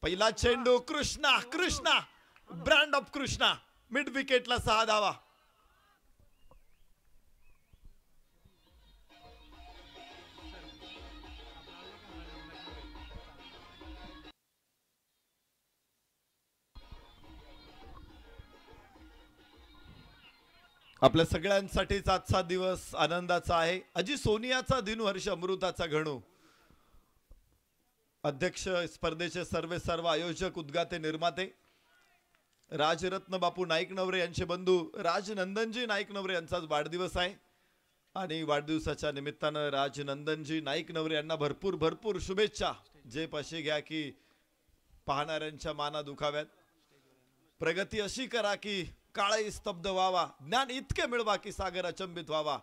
पहिला चेंडू Krishna, Krishna brand of Krishna, mid विकेटला 6 धावा. आपल्या सगळ्यांसाठीच आजचा दिवस आनंदाचा आहे. अजी सोनियाचा दिनू, हर्ष अमृताचा घणू. अध्यक्ष स्पर्धेचे सर्व आयोजक, उद्गाते, निर्माते राजरत्न बापू नाईक नवरे यांचे बंधू राजनंदनजी नाईक नवरे यांचाच वाढदिवस आहे आणि वाढदिवसाच्या निमित्तानं राजनंदनजी नाईक नवरे यांना भरपूर भरपूर शुभेच्छा. जे पाशी घ्या की पाहणाऱ्यांच्या माना दुखाव्यात. प्रगती अशी करा की काळही स्तब्ध व्हावा, ज्ञान इतके मिळवा की सागर अचंबित व्हावा.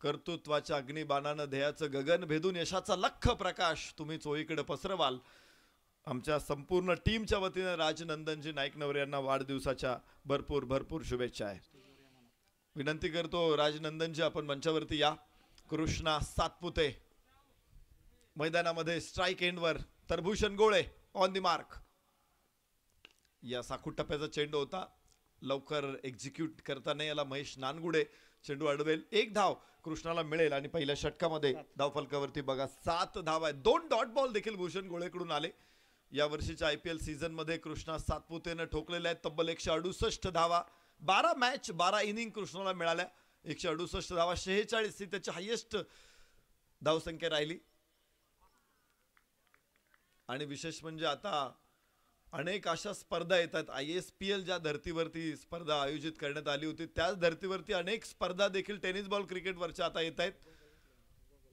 कर्तृत्वाच्या अग्निबाणानं ध्येयाचं गगन भेदून यशाचा लख प्रकाश तुम्ही चोहीकडे पसरवाल. आमच्या संपूर्ण टीमच्या वतीने राजनंदनजी नाईक नवरे यांना वाढदिवसाच्या भरपूर भरपूर शुभेच्छा आहे. विनंती करतो राजनंदनजी आपण मंचावरती या. कृष्णा सातपुते मैदानामध्ये स्ट्राइक एंडवर, तर भूषण गोळे ऑन दी मार्क. या साखू टप्प्याचा चेंडू होता, लवकर एक्झिक्यूट करता नाही याला. महेश नानगुडे चेंडू अडवेल, 1 धाव कृष्णाला मिळेल आणि पहिल्या षटकामध्ये धावफलकावरती बघा 7 धाव आहेत. 2 डॉट बॉल देखील भूषण गोळेकडून आले. या वर्षीच्या IPL सीझन मध्ये कृष्णा सातपुतेने ठोकलेले आहेत तब्बल 168 धावा. 12 मॅच 12 इनिंग कृष्णाला मिळाल्या. 168 धावा, 46 ही त्याची हायेस्ट धावसंख्या राहिली. आणि विशेष म्हणजे आता अनेक अशा स्पर्धा येतात. ISPL ज्या धर्तीवरती स्पर्धा आयोजित करण्यात आली होती त्याच धर्तीवरती अनेक स्पर्धा देखील टेनिस बॉल क्रिकेटवरच्या आता येत आहेत.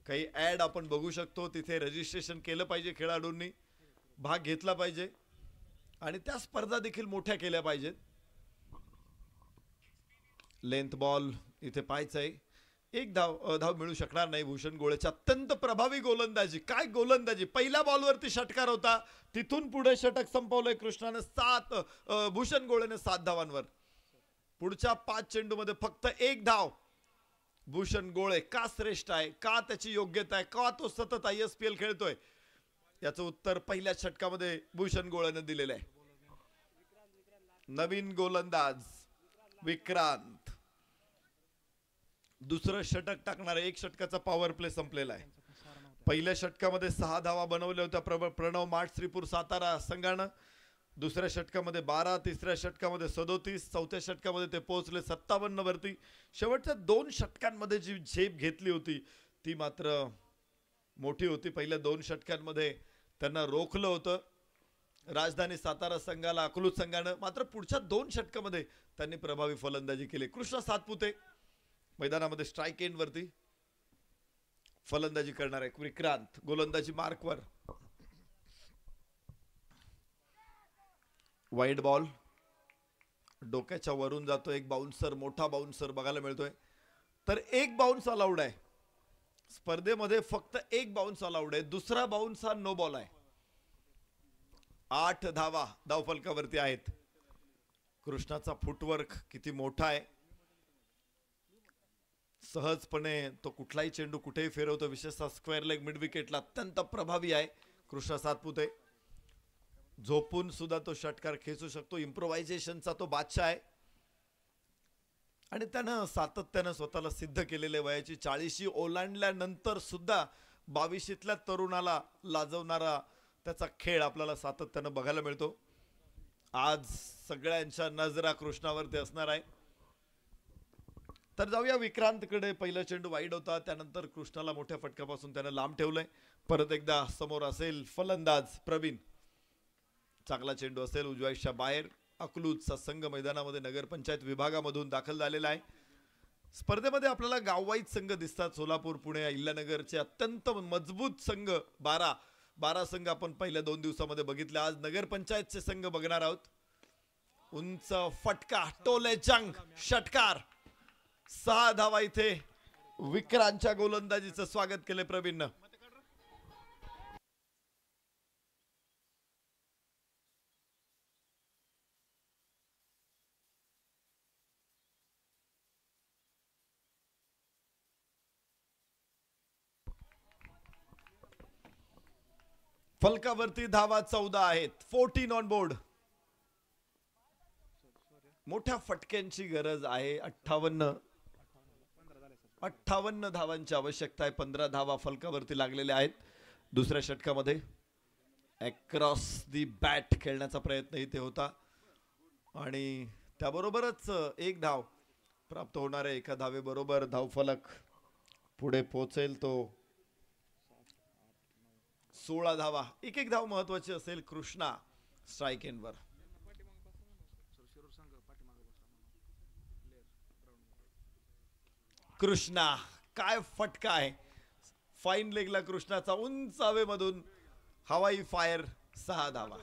काही ऍड आपण बघू शकतो. तिथे रजिस्ट्रेशन केलं पाहिजे, खेळाडूंनी भाग घेतला पाहिजे आणि त्या स्पर्धा देखील मोठ्या केल्या पाहिजेत. लेंथ बॉल इथे पाहायचंय. 1 धाव मिळू शकणार नाही. भूषण गोळेची अत्यंत प्रभावी गोलंदाजी, काय गोलंदाजी. पहिल्या बॉलवरती षटकार होता, तिथून पुढे षटक संपवलंय कृष्णाने. 7 भूषण गोळेने 7 धावांवर. पुढच्या 5 चेंडूमध्ये फक्त 1 धाव. भूषण गोळे का श्रेष्ठ आहे, का त्याची योग्यता आहे, का तो सतत ISPL खेळतोय, याचं उत्तर पहिल्या षटकामध्ये भूषण गोळेने दिलेलं आहे. नवीन गोलंदाज विक्रांत दुसरं षटक टाकणार. 1 षटकाचा पॉवर प्ले संपलेला आहे. पहिल्या षटकामध्ये 6 धावा बनवल्या होत्या प्रणव माठ श्रीपूर सातारा संघानं. दुसऱ्या षटकामध्ये 12, तिसऱ्या षटकामध्ये 37, चौथ्या षटकामध्ये ते पोहोचले 57 वरती. शेवटच्या 2 षटकांमध्ये जी झेप घेतली होती ती मात्र मोठी होती. पहिल्या 2 षटकांमध्ये त्यांना रोखलं होतं राजधानी सातारा संघाला, अकलूज संघानं. मात्र पुढच्या 2 षटकामध्ये त्यांनी प्रभावी फलंदाजी केली. कृष्णा सातपुते मैदानामध्ये स्ट्राइक एंड वरती फलंदाजी करणार आहे. विक्रांत गोलंदाजी मार्कवर. वाईड बॉल डोक्याच्या वरून जातो. एक बाउन्सर, मोठा बाउन्सर बघायला मिळतोय. तर 1 बाउन्स अलाउड आहे स्पर्धेमध्ये. फक्त 1 बाउन्स अलाउड आहे. दुसरा बाउन्स हा नो बॉल आहे. 8 धावा धावफलकावरती आहेत. कृष्णाचा फुटवर्क किती मोठा आहे. सहजपणे तो कुठलाही चेंडू कुठेही फिरवतो. विशेषतः स्क्वेअर लेग मिड विकेटला अत्यंत प्रभावी आहे कृष्णा सातपुते. झोपून सुद्धा तो षटकार खेचू शकतो. इम्प्रोव्हायझेशनचा तो बादशाह आहे आणि त्यानं सातत्यानं स्वतःला सिद्ध केलेले. वयाची 40 ओलांडल्यानंतर सुद्धा 22वीतल्या तरुणाला लाजवणारा त्याचा खेळ आपल्याला सातत्यानं बघायला मिळतो. आज सगळ्यांच्या नजरा कृष्णावरती असणार आहे. तर जाऊया विक्रांतकडे. पहिला चेंडू वाईड होता, त्यानंतर कृष्णाला मोठ्या फटक्यापासून त्यानं लांब ठेवलंय. परत एकदा समोर असेल फलंदाज प्रवीण. चांगला चेंडू असेल उजव्याच्या बाहेर. अकलूजचा संघ मैदानामध्ये नगरपंचायत विभागामधून दाखल झालेला आहे. स्पर्धेमध्ये आपल्याला गाववाईज संघ दिसतात. सोलापूर, पुणे, अहिल्यानगरचे अत्यंत मजबूत संघ 12 संघ आपण पहिल्या 2 दिवसामध्ये बघितले. आज नगरपंचायतचे संघ बघणार आहोत. उंच फटका, टोले जंग, षटकार, 6 धावा. इथे विक्रांतच्या गोलंदाजीचं स्वागत केले प्रवीणनं. फलकावरती धावा 14 आहेत. 14 ऑन बोर्ड. मोठ्या फटक्यांची गरज आहे. 58 धावांची आवश्यकता आहे. 15 धावा फलकावरती लागलेल्या आहेत. दुसऱ्या षटकामध्ये अक्रॉस दी बॅट खेळण्याचा प्रयत्न इथे होता आणि त्याबरोबरच 1 धाव प्राप्त होणार आहे. एका धावेबरोबर धावफलक पुढे पोहोचेल तो 16 धावा. एक धाव महत्वाची असेल कृष्णा स्ट्राईक एंडवर. कृष्णा काय फटका आहे. फाईन लेगला कृष्णाचा उंच हवेमधून हवाई फायर. 6 धावा.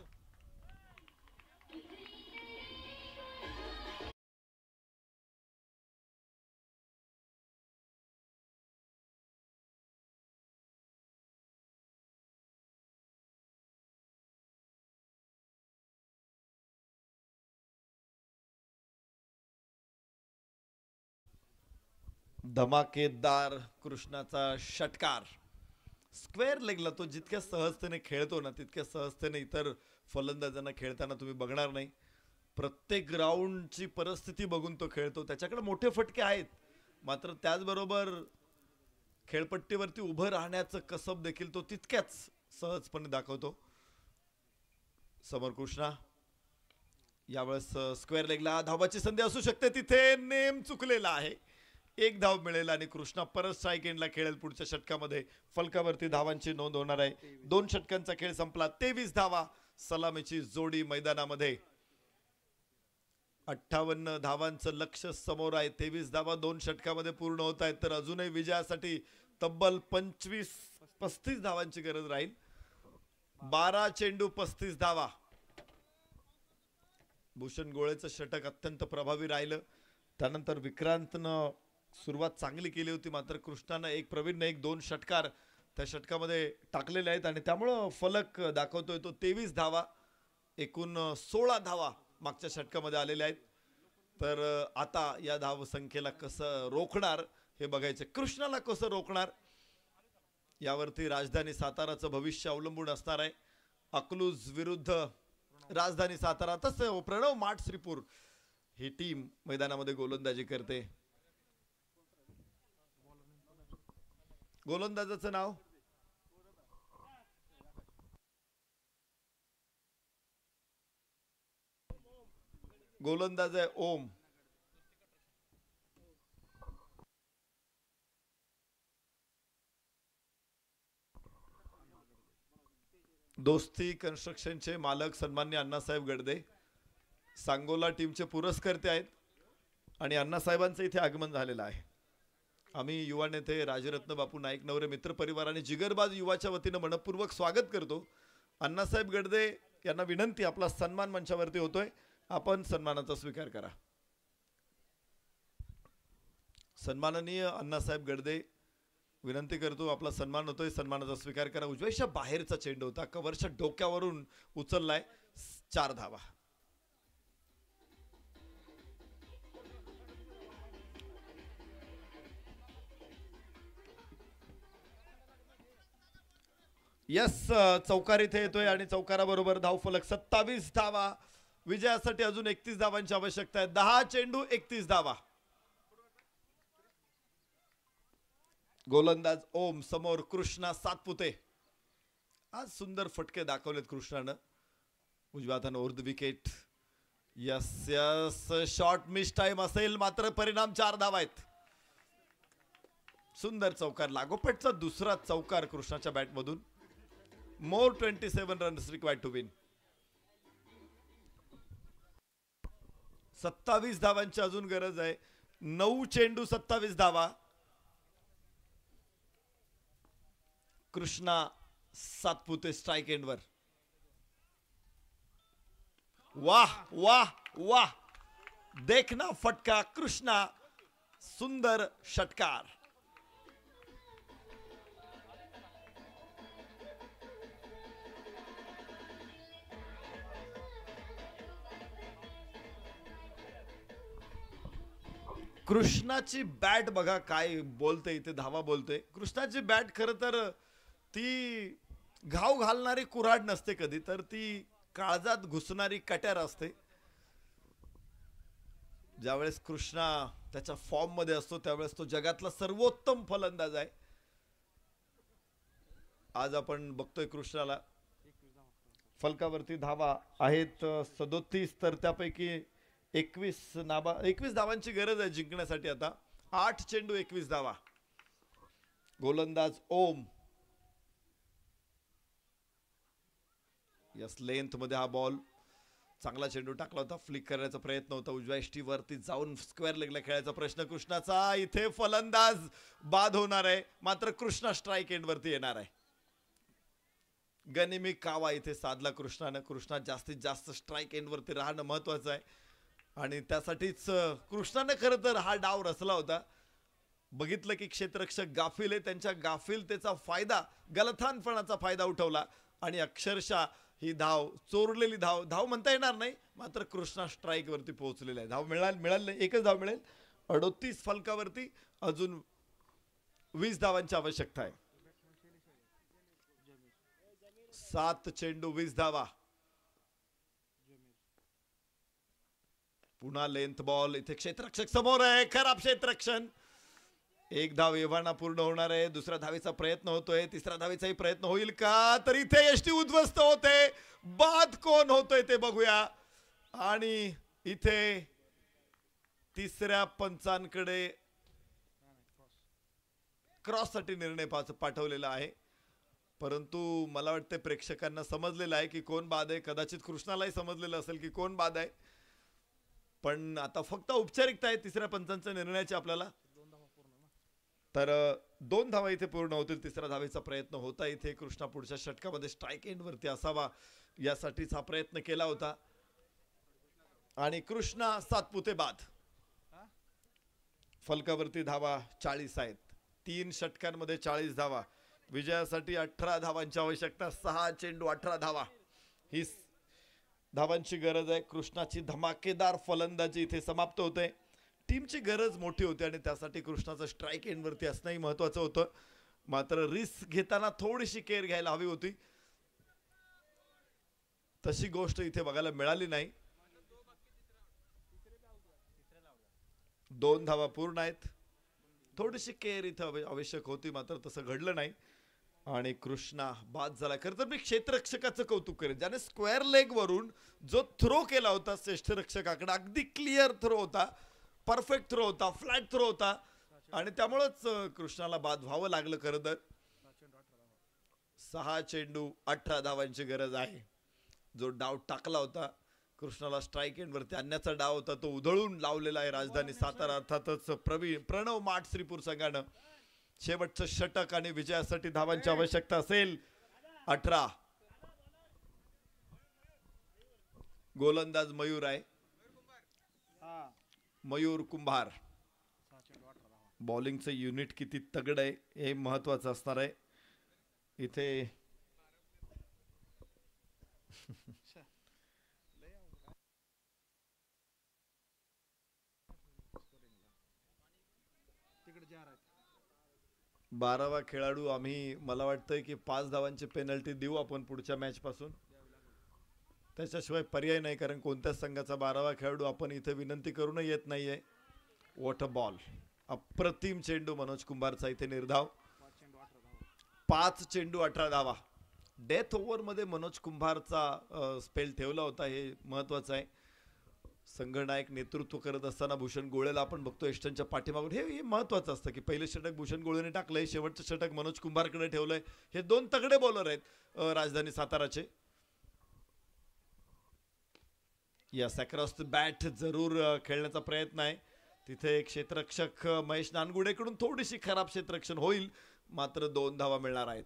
धमाकेदार कृष्णाचा षटकार. स्क्वेअर लेगला तो जितक्या सहजतेने खेळतो ना, तितक्या सहजतेने इतर फलंदाजांना खेळताना तुम्ही बघणार नाही. प्रत्येक ग्राउंडची परिस्थिती बघून तो खेळतो. त्याच्याकडे मोठे फटके आहेत, मात्र त्याचबरोबर खेळपट्टीवरती उभं राहण्याचं कसब देखील तो तितक्याच सहजपणे दाखवतो. समोर कृष्णा. यावेळेस स्क्वेअर लेगला धावाची संधी असू शकते. तिथे नेम चुकलेला आहे. 1 धाव मिळेल आणि कृष्णा परत स्ट्राईक एंडला खेळेल. पुढच्या षटकामध्ये फलकावरती धावांची नोंद होणार आहे. 2 षटकांचा खेळ संपला. 23 धावा सलामीची जोडी मैदानामध्ये. 58 धावांचं लक्ष्य समोर आहे. 23 धावा 2 षटकामध्ये पूर्ण होत आहेत. तर अजूनही विजयासाठी तब्बल 25-35 धावांची गरज राहील. 12 चेंडू 35 धावा. भूषण गोळेचं षटक अत्यंत प्रभावी राहिलं. त्यानंतर विक्रांतनं सुरुवात चांगली केली होती, मात्र कृष्णानं प्रवीणनं 2 षटकार त्या षटकामध्ये टाकलेले आहेत आणि त्यामुळं फलक दाखवतोय तो 23 धावा. एकूण 16 धावा मागच्या षटकामध्ये आलेल्या आहेत. तर आता या धाव संख्येला कसं रोखणार हे बघायचं. कृष्णाला कसं रोखणार यावरती राजधानी साताराचं भविष्य अवलंबून असणार आहे. अकलूज विरुद्ध राजधानी सातारा. तसं प्रणव माठ-श्रीपूर ही टीम मैदानामध्ये गोलंदाजी करते. गोलंदाजाचं नाव गोलंदाज आहे ओम. दोस्ती कन्स्ट्रक्शनचे मालक सन्मान्य अण्णासाहेब गडदे सांगोला टीमचे पुरस्कर्ते आहेत आणि अण्णासाहेबांचं इथे आगमन झालेलं आहे. आम्ही युवा नेते राजरत्न बापू नाईक नवरे मित्र परिवार आणि जिगरबाज युवाच्या वतीनं मनपूर्वक स्वागत करतो. अण्णासाहेब गडदे यांना विनंती, आपला सन्मान मंचावरती होतोय, आपण सन्मानाचा स्वीकार करा. सन्माननीय अण्णासाहेब गडदे विनंती करतो, आपला सन्मान होतोय, सन्मानाचा स्वीकार करा. उजव्याच्या बाहेरचा चेंडू होता, कव्हरच्या डोक्यावरून उचललाय. 4 धावा. यस, चौकार इथे येतोय आणि चौकाराबरोबर धावफलक 27 धावा. विजयासाठी अजून 31 धावांची आवश्यकता आहे. 10 चेंडू 31 धावा. गोलंदाज ओम समोर कृष्णा सातपुते. आज सुंदर फटके दाखवलेत कृष्णानं. उजव्या हातानं over the wicket. Yes yes, short miss time असेल मात्र परिणाम 4 धावा आहेत. सुंदर चौकार, लागोपाठचा दुसरा चौकार कृष्णाच्या बॅटमधून. मोर 27 रन्स रिक्वायर्ड टू विन. 27 धावांची अजून गरज आहे. 9 चेंडू 27 धावा. कृष्णा सातपुते स्ट्राइक एंडवर. वाह वाह वाह, देखना फटका कृष्णा. सुंदर षटकार. कृष्णाची बॅट बघा काय बोलते इथे, धावा बोलते. कृष्णाची बॅट खरं तर ती घाव घालणारी कुऱ्हाड नसते कधी, तर ती काळजात घुसणारी कट्यार असते. ज्यावेळेस कृष्णा त्याच्या फॉर्म मध्ये असतो त्यावेळेस तो जगातला सर्वोत्तम फलंदाज आहे. आज आपण बघतोय कृष्णाला. फलकावरती धावा आहेत 37, तर त्यापैकी 21 धावांची गरज आहे जिंकण्यासाठी. आता 8 चेंडू 21 धावा. गोलंदाज ओम. यस, लेंथ मध्ये हा बॉल. चांगला चेंडू टाकला होता, फ्लिक करण्याचा प्रयत्न होता. उजव्या यष्टीवरती जाऊन स्क्वेअर लेगला खेळायचा प्रश्न कृष्णाचा. इथे फलंदाज बाद होणार आहे, मात्र कृष्णा स्ट्राइक एंड वरती येणार आहे. गनिमी कावा इथे साधला कृष्णानं. कृष्णा जास्तीत जास्त स्ट्राइक एंड वरती राहणं महत्वाचं आहे आणि त्यासाठीच कृष्णाने खरं तर हा डाव रचला होता. बघितलं की क्षेत्ररक्षक गाफील आहे, त्यांच्या गाफीलतेचा फायदा, गलथानपणाचा फायदा उठवला आणि अक्षरशः ही धाव, चोरलेली धाव म्हणता येणार नाही, मात्र कृष्णा स्ट्राइक वरती पोहोचलेला आहे. धाव मिळाली नाही, एकच धाव मिळेल. 38 फलकावरती अजून 20 धावांची आवश्यकता आहे. 7 चेंडू 20 धावा. पुन्हा लेंथ बॉल. इथे क्षेत्ररक्षक समोर आहे, खराब क्षेत्ररक्षण. 1 धाव एव्हाना पूर्ण होणार आहे. दुसऱ्या धावेचा प्रयत्न होतोय, तिसऱ्या धावेचाही प्रयत्न होईल का? तर इथे यष्टी उद्ध्वस्त होते. बाद कोण होतोय ते बघूया. आणि इथे तिसऱ्या पंचांकडे क्रॉस साठी निर्णय पाठवलेला आहे, परंतु मला वाटतं प्रेक्षकांना समजलेलं आहे की कोण बाद आहे. कदाचित कृष्णालाही समजलेलं असेल की कोण बाद आहे, पण आता फक्त औपचारिकता आहे तिसऱ्या पंचांच्या निर्णयाची आपल्याला. तर 2 धावा इथे पूर्ण होतील. तिसऱ्या धावेचा प्रयत्न होता इथे. कृष्णा पुढच्या षटकामध्ये स्ट्राइक एंड वरती असावा यासाठीच हा प्रयत्न केला होता आणि कृष्णा सातपुते बाद. फलकावरती धावा 40 आहेत. 3 षटकांमध्ये 40 धावा. विजयासाठी 18 धावांची आवश्यकता. 6 चेंडू 18 धावा ही धावांची गरज आहे. कृष्णाची धमाकेदार फलंदाजी इथे समाप्त होते. टीमची गरज मोठी होती आणि त्यासाठी कृष्णाचं स्ट्राइक एंड वरती असणंही महत्वाचं होतं, मात्र रिस्क घेताना थोडीशी केअर घ्यायला हवी होती. तशी गोष्ट इथे बघायला मिळाली नाही. 2 धावा पूर्ण आहेत. थोडीशी केअर इथे आवश्यक होती, मात्र तसं घडलं नाही आणि कृष्णा बाद झाला. खरं तर मी क्षेत्ररक्षकाचं कौतुक करेन, ज्याने स्क्वेअर लेग वरून जो थ्रो केला होता क्षेत्ररक्षकाकडे. अगदी क्लिअर थ्रो होता, परफेक्ट थ्रो होता, फ्लॅट थ्रो होता आणि त्यामुळेच कृष्णाला बाद व्हावं लागलं. खरं तर 6 चेंडू 18 धावांची गरज आहे. जो डाव टाकला होता कृष्णाला स्ट्राइक एंड वरती आणण्याचा डाव होता, तो उधळून लावलेला आहे राजधानी सातारा अर्थातच प्रणव माठ श्रीपूर संघानं. शेवटचं षटक आणि विजयासाठी धावांची आवश्यकता असेल 18. गोलंदाज मयूर आहे, मयूर कुंभार. बॉलिंगचं युनिट किती तगड आहे हे महत्वाचं असणार आहे इथे. बारावा खेळाडू आम्ही मला वाटतंय की 5 धावांची पेनल्टी देऊ आपण पुढच्या मॅच पासून. त्याच्याशिवाय पर्याय नाही कारण कोणत्याच संघाचा 12वा खेळाडू आपण इथे विनंती करूनही येत नाहीये. What a ball. अप्रतिम चेंडू मनोज कुंभारचा इथे निर्धाव. 5 चेंडू 18 धावा. डेथ ओव्हर मध्ये मनोज कुंभारचा स्पेल ठेवला होता हे महत्वाचं आहे. संघनायक नेतृत्व करत असताना भूषण गोळेला आपण बघतो एस्टनच्या पाठीमागून. हे महत्वाचं असतं की पहिले षटक भूषण गोळेने टाकलंय, शेवटचं षटक मनोज कुंभारकडे ठेवलंय. हे 2 तगडे बॉलर आहेत राजधानी साताराचे. यस अक्रॉस द बॅट जरूर खेळण्याचा प्रयत्न आहे. तिथे एक क्षेत्ररक्षक महेश नानगुडेकडून थोडीशी खराब क्षेत्ररक्षण होईल मात्र 2 धावा मिळणार आहेत.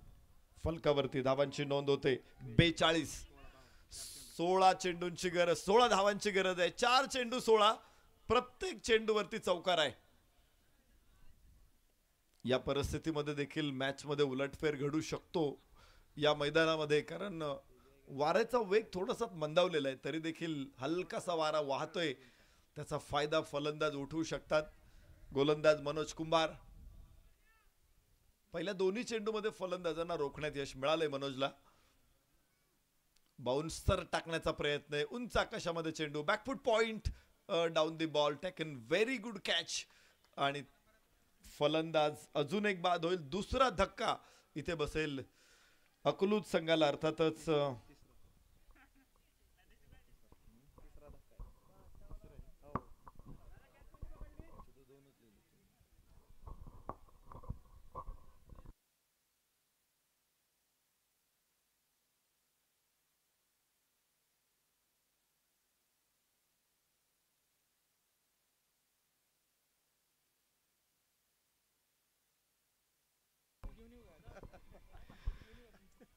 फलकावरती धावांची नोंद होते 42. 16 चेंडूंची गरज, 16 धावांची गरज आहे. 4 चेंडू 16, प्रत्येक चेंडूवरती चौकार आहे. या परिस्थितीमध्ये देखील मॅच मध्ये उलटफेर घडू शकतो या मैदानामध्ये कारण वाऱ्याचा वेग थोडासा मंदावलेला आहे तरी देखील हलकासा वारा वाहतोय. त्याचा फायदा फलंदाज उठवू शकतात. गोलंदाज मनोज कुंभार. पहिल्या दोन्ही चेंडूमध्ये फलंदाजांना रोखण्यात यश मिळालंय मनोजला. बाउन्सर टाकण्याचा प्रयत्न आहे. उंच आकाशामध्ये चेंडू. Back foot point down the ball taken. Very good catch. आणि फलंदाज अजून एक बाद होईल. दुसरा धक्का इथे बसेल अकलूज संघाला. अर्थातच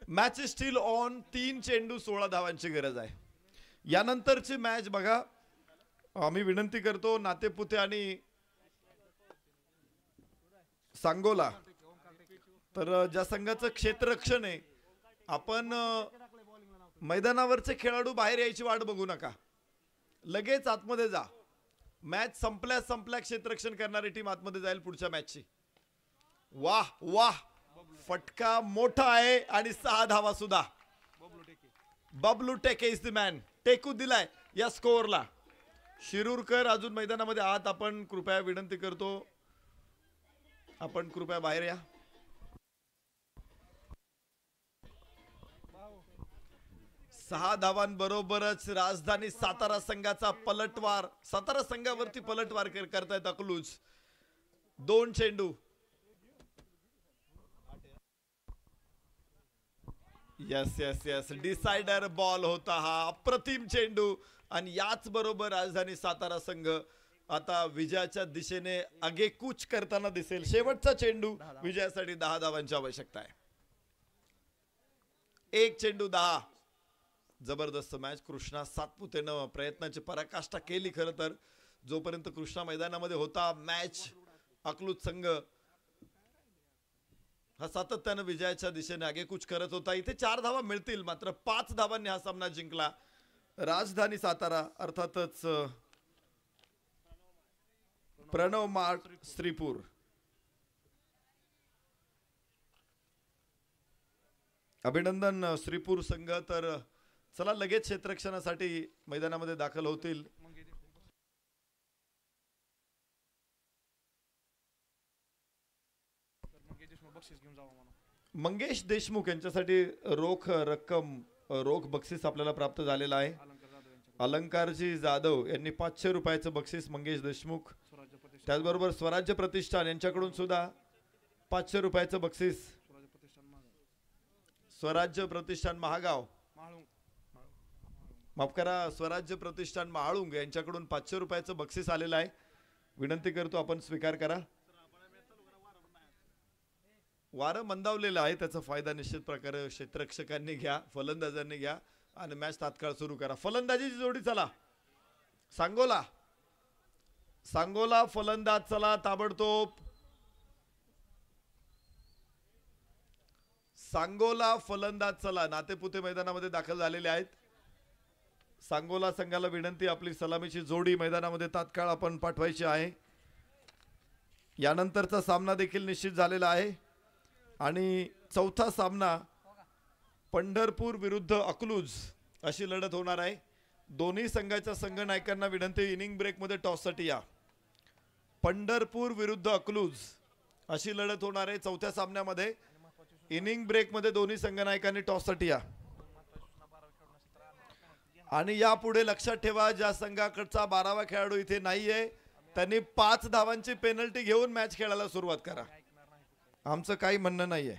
मॅच इज स्टील ऑन. 3 चेंडू 16 धावांची गरज आहे. यानंतरची मॅच बघा. आम्ही विनंती करतो नातेपुते आणि सांगोला तर ज्या संघाचं क्षेत्ररक्षण आहे आपण मैदानावरचे खेळाडू बाहेर यायची वाट बघू नका. लगेच आतमध्ये जा. मॅच संपल्या क्षेत्ररक्षण करणारी टीम आतमध्ये जाईल पुढच्या मॅचची. वाह वाह. फटका मोठा आहे आणि 6 धावा सुद्धा. बबलू टेके इज द मॅन. टेकू दिलाय या स्कोअरला. शिरूरकर अजून मैदानामध्ये आहात आपण कृपया विनंती करतो आपण कृपया बाहेर या. सहा धावांबरोबरच राजधानी सातारा संघाचा पलटवार. सातारा संघावरती पलटवार करतायत अकलूज. 2 चेंडू. Yes yes yes decider ball होता हा. अप्रतिम चेंडू. आणि याच बरोबर राजधानी सातारा संघ आता विजयाच्या दिशेने आगेकूच करताना दिसेल. शेवटचा चेंडू विजयासाठी 10 धावांची आवश्यकता आहे. 1 चेंडू 10. जबरदस्त मॅच. कृष्णा सातपुतेनं प्रयत्नाची पराकाष्ठा केली. खरं तर जोपर्यंत कृष्णा मैदानामध्ये होता मॅच अकलूज संघ हा सातत्यानं विजयाच्या दिशेने आगेकूच करत होता. इथे 4 धावा मिळतील मात्र 5 धावांनी हा सामना जिंकला राजधानी सातारा. अर्थातच प्रणव मार्ट श्रीपूर. अभिनंदन श्रीपूर संघ. तर चला लगेच क्षेत्ररक्षणासाठी मैदानामध्ये दाखल होतील. मंगेश देशमुख यांच्यासाठी रोख रक्कम रोख बक्षीस आपल्याला प्राप्त झालेला आहे. अलंकारजी जाधव यांनी 500 रुपयाचं बक्षीस मंगेश देशमुख. त्याचबरोबर स्वराज्य प्रतिष्ठान यांच्याकडून सुद्धा 500 रुपयाचं बक्षीस. स्वराज्य प्रतिष्ठान महागाव माफ करा स्वराज्य प्रतिष्ठान महाळुंग यांच्याकडून 500 रुपयाचं बक्षीस आलेलं आहे. विनंती करतो आपण स्वीकार करा. वारं मंदावलेलं आहे त्याचा फायदा निश्चित प्रकारे क्षेत्ररक्षकांनी घ्या, फलंदाजांनी घ्या आणि मॅच तात्काळ सुरू करा. फलंदाजीची जोडी चला. सांगोला फलंदाज चला ताबडतोब. सांगोला फलंदाज चला नातेपुते मैदानामध्ये दाखल झालेले आहेत. सांगोला संघाला विनंती, आपली सलामीची जोडी मैदानामध्ये तात्काळ आपण पाठवायची आहे. यानंतरचा सामना देखील निश्चित झालेला आहे आणि चौथा सामना पंढरपूर विरुद्ध अकलूज अशी लढत होणार आहे. दोन्ही संघाच्या संघनायकांना विनंती, इनिंग ब्रेकमध्ये टॉससाठी या. पंढरपूर विरुद्ध अकलूज अशी लढत होणार आहे चौथ्या सामन्यामध्ये. इनिंग ब्रेकमध्ये दोन्ही संघनायकांनी टॉससाठी या. आणि यापुढे लक्षात ठेवा, ज्या संघाकडचा 12वा खेळाडू इथे नाहीये त्यांनी 5 धावांची पेनल्टी घेऊन मॅच खेळायला सुरुवात करा. आमचं काही म्हणणं नाहीये.